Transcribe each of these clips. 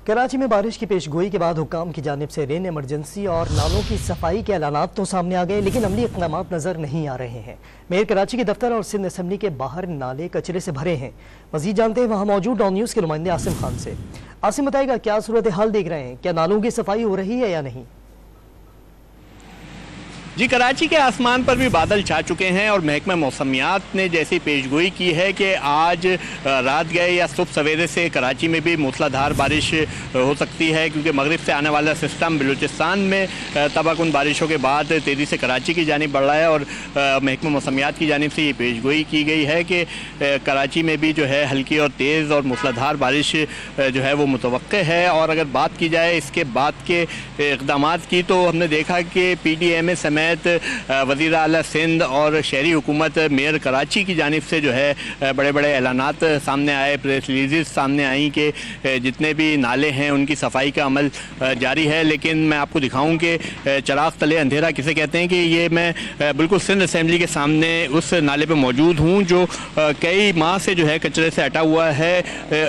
कराची में बारिश की पेशगोई के बाद हुक्काम की जानिब से रेन इमरजेंसी और नालों की सफाई के ऐलानात तो सामने आ गए, लेकिन अमली इक़दाम नजर नहीं आ रहे हैं। मेयर कराची के दफ्तर और सिंध असम्बली के बाहर नाले कचरे से भरे हैं। मजीद जानते हैं वहाँ मौजूद डॉन न्यूज़ के नुमाइंदे आसिम खान से। आसिम बताएगा, क्या सूरत हाल देख रहे हैं, क्या नालों की सफाई हो रही है या नहीं? जी, कराची के आसमान पर भी बादल छा चुके हैं और महकमा मौसमियात ने जैसी पेशगोई की है कि आज रात गए या सुबह सवेरे से कराची में भी मूसलाधार बारिश हो सकती है, क्योंकि मगरिब से आने वाला सिस्टम बलूचिस्तान में तबाहकुन बारिशों के बाद तेज़ी से कराची की जानिब बढ़ रहा है। और महकमा मौसमियात की जानिब से ये पेशगोई की गई है कि कराची में भी जो है हल्की और तेज़ और मूसलाधार बारिश जो है वो मुतवक्के है। और अगर बात की जाए इसके बाद के इक़दाम की, तो हमने देखा कि PDMA समेत वज़ीर आला सिंध और शहरी हुकूमत मेयर कराची की जानिब से जो है बड़े बड़े ऐलानात सामने आए, प्रेस रिलीज़ सामने आई कि जितने भी नाले हैं उनकी सफाई का अमल जारी है। लेकिन मैं आपको दिखाऊं कि चराग तले अंधेरा किसे कहते हैं कि ये मैं बिल्कुल सिंध असम्बली के सामने उस नाले पर मौजूद हूँ जो कई माह से जो है कचरे से हटा हुआ है,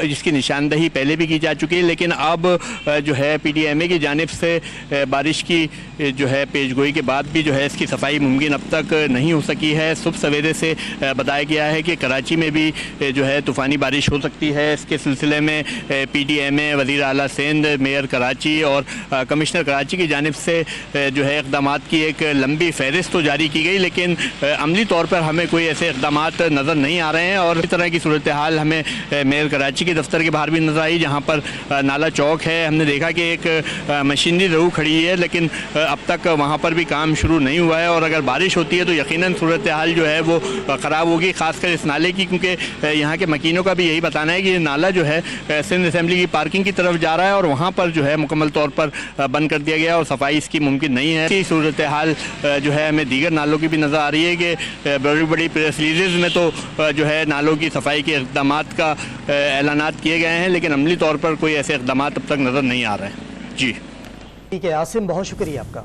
जिसकी निशानदही पहले भी की जा चुकी है। लेकिन अब जो है PDMA की जानिब से बारिश की जो है पेशगोई के बाद भी जो है इसकी सफाई मुमकिन अब तक नहीं हो सकी है। सुबह सवेरे से बताया गया है कि कराची में भी जो है तूफ़ानी बारिश हो सकती है। इसके सिलसिले में PDMA, वज़ीर आला सिंध, मेयर कराची और कमिश्नर कराची की जानिब से जो है इक़दाम की एक लंबी फहरिस्त तो जारी की गई, लेकिन अमली तौर पर हमें कोई ऐसे इक़दाम नज़र नहीं आ रहे हैं। और इस तरह की सूरत हाल हमें मेयर कराची के दफ्तर के बाहर भी नज़र आई, जहाँ पर नाला चौक है। हमने देखा कि एक मशीनरी ज़रूर खड़ी है, लेकिन अब तक वहाँ पर भी काम शुरू नहीं हुआ है। और अगर बारिश होती है तो यकीनन सूरत हाल जो है वो ख़राब होगी, ख़ासकर इस नाले की, क्योंकि यहाँ के मकीनों का भी यही बताना है कि ये नाला जो है सिंध असम्बली की पार्किंग की तरफ जा रहा है और वहाँ पर जो है मुकम्मल तौर पर बंद कर दिया गया और सफाई इसकी मुमकिन नहीं है। इसी सूरत हाल जो है हमें दीगर नालों की भी नज़र आ रही है कि बड़ी बड़ी प्रेस रिलीज़ में तो जो है नालों की सफाई के इक़दाम का ऐलानात किए गए हैं, लेकिन अमली तौर पर कोई ऐसे इक़दाम अब तक नज़र नहीं आ रहे हैं। जी ठीक है आसिम, बहुत शुक्रिया आपका।